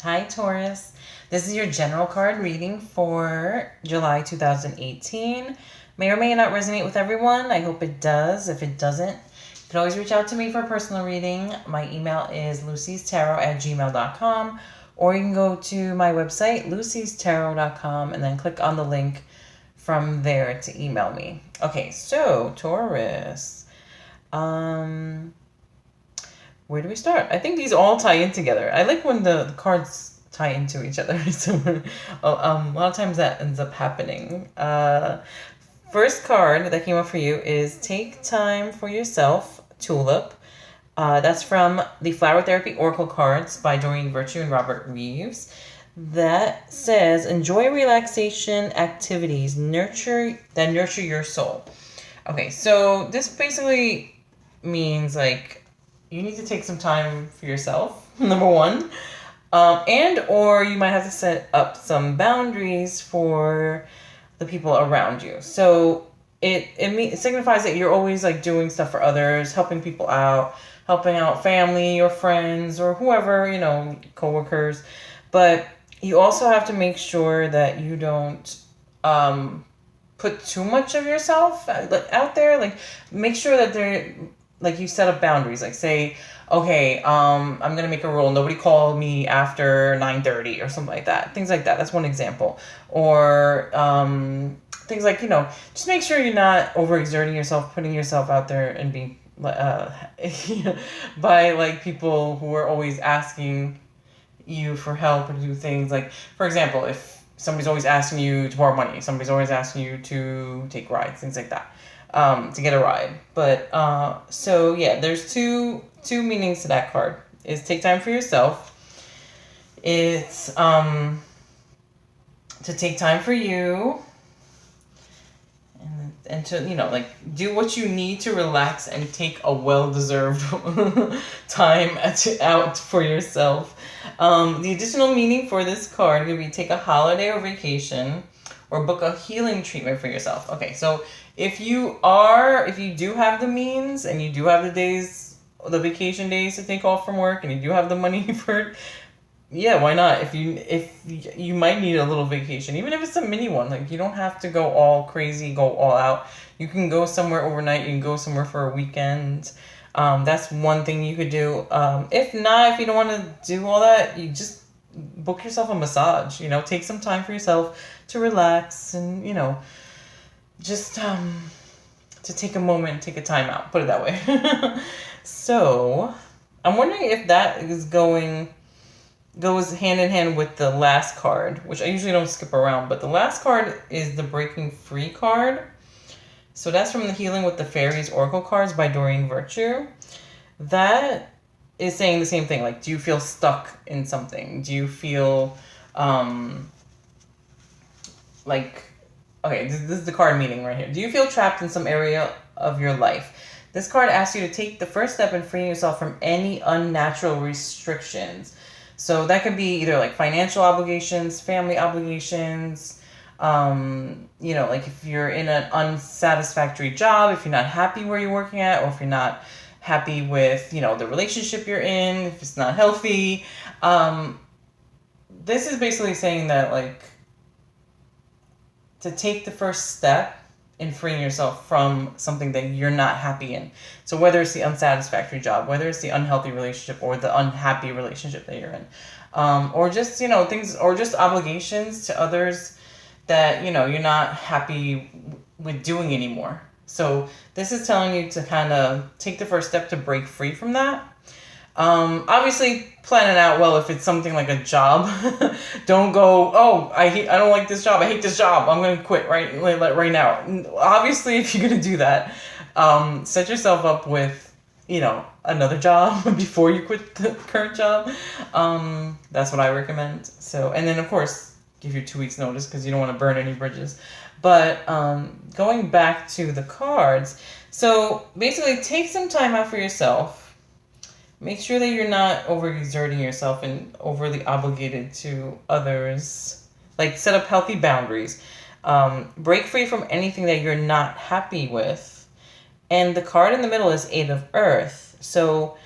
Hi, Taurus. This is your general card reading for July 2018. May or may not resonate with everyone. I hope it does. If it doesn't, you can always reach out to me for a personal reading. My email is lucystarot@gmail.com, or you can go to my website, lucystarot.com, and then click on the link from there to email me. Okay, so Taurus. Where do we start? I think these all tie in together. I like when the cards tie into each other. So, a lot of times that ends up happening. First card that came up for you is Take Time for Yourself, Tulip. That's from the Flower Therapy Oracle cards by Doreen Virtue and Robert Reeves. That says, enjoy relaxation activities that nurture your soul. Okay, so this basically means like you need to take some time for yourself, number one, and or you might have to set up some boundaries for the people around you. So it signifies that you're always like doing stuff for others, helping people out, helping out family or friends or whoever, coworkers. But you also have to make sure that you don't put too much of yourself out there. Like, make sure that they're like you set up boundaries. Like, say, okay, I'm gonna make a rule: nobody call me after 9:30 or something like that. Things like that. That's one example. Or things like just make sure you're not overexerting yourself, putting yourself out there, and being by like people who are always asking you for help or do things. Like, for example, if somebody's always asking you to borrow money, somebody's always asking you to take rides, things like that, to get a ride. But so yeah, there's two meanings to that card. Is take time for yourself. It's to take time for you, and to like do what you need to relax and take a well-deserved time out for yourself. The additional meaning for this card could be take a holiday or vacation, or book a healing treatment for yourself. Okay, so if you do have the means and you do have the vacation days to take off from work, and you do have the money for it, yeah, why not? If you might need a little vacation, even if it's a mini one. Like, you don't have to go all crazy, go all out. You can go somewhere overnight. You can go somewhere for a weekend. That's one thing you could do. If not, if you don't want to do all that, you just book yourself a massage. Take some time for yourself to relax, and just to take a moment, take a time out. Put it that way. So, I'm wondering if that goes hand in hand with the last card, which I usually don't skip around, but the last card is the Breaking Free card. So that's from the Healing with the Fairies Oracle cards by Doreen Virtue. That is saying the same thing. Like, do you feel stuck in something? Do you feel okay, this is the card meaning right here. Do you feel trapped in some area of your life? This card asks you to take the first step in freeing yourself from any unnatural restrictions. So that could be either like financial obligations, family obligations, like if you're in an unsatisfactory job, if you're not happy where you're working at, or if you're not happy with, the relationship you're in, if it's not healthy. This is basically saying that, like, to take the first step in freeing yourself from something that you're not happy in. So whether it's the unsatisfactory job, whether it's the unhealthy relationship, or the unhappy relationship that you're in, or just, things, or just obligations to others that, you're not happy with doing anymore. So this is telling you to kind of take the first step to break free from that. Obviously plan it out well. If it's something like a job, don't go, oh, I don't like this job, I hate this job, I'm going to quit right now. Obviously, if you're going to do that, set yourself up with, another job before you quit the current job. That's what I recommend. So, and then of course, give your 2 weeks notice, because you don't want to burn any bridges. But going back to the cards, so basically take some time out for yourself. Make sure that you're not overexerting yourself and overly obligated to others. Like, set up healthy boundaries. Break free from anything that you're not happy with. And the card in the middle is Eight of Earth. So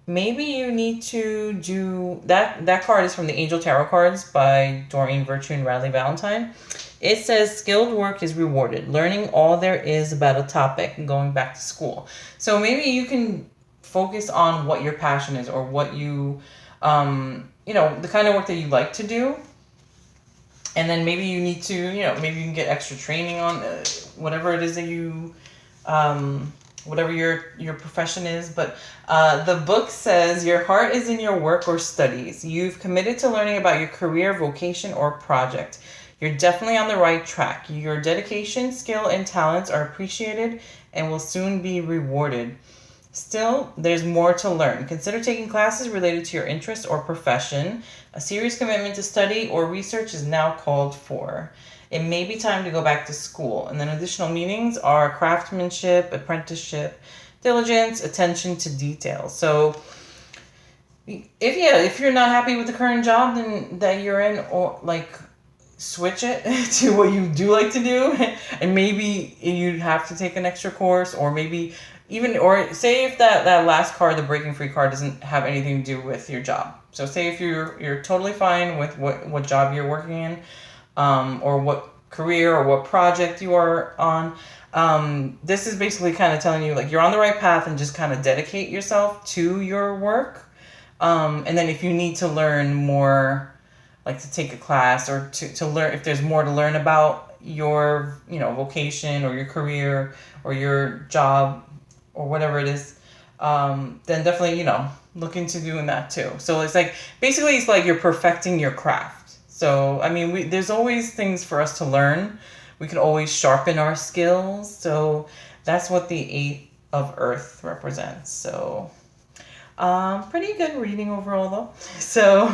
maybe you need to do that. That card is from the Angel Tarot cards by Doreen Virtue and Riley Valentine. It says skilled work is rewarded, learning all there is about a topic and going back to school. So maybe you can focus on what your passion is, or what you, the kind of work that you like to do. And then maybe you need to, maybe you can get extra training on whatever it is that you, whatever your profession is. But the book says your heart is in your work or studies. You've committed to learning about your career, vocation, or project. You're definitely on the right track. Your dedication, skill, and talents are appreciated and will soon be rewarded. Still, there's more to learn. Consider taking classes related to your interest or profession. A serious commitment to study or research is now called for. It may be time to go back to school. And then additional meanings are craftsmanship, apprenticeship, diligence, attention to detail. So if you're not happy with the current job then that you're in, or switch it to what you do like to do, and maybe you have to take an extra course, or maybe even, or say if that last card, the breaking free card, doesn't have anything to do with your job. So say if you're totally fine with what job you're working in, or what career or what project you are on, this is basically kind of telling you you're on the right path, and just kind of dedicate yourself to your work. And then if you need to learn more, to take a class, or to learn, if there's more to learn about your vocation or your career or your job or whatever it is, then definitely look into doing that too. So it's basically it's you're perfecting your craft. So I mean, there's always things for us to learn. We can always sharpen our skills. So that's what the 8 of Earth represents. So pretty good reading overall though. So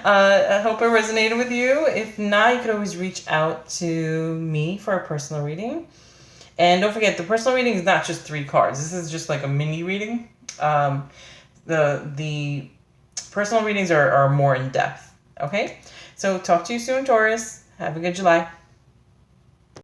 I hope it resonated with you. If not, you could always reach out to me for a personal reading. And don't forget, the personal reading is not just 3 cards. This is just a mini reading. The personal readings are more in depth. Okay? So talk to you soon, Taurus. Have a good July.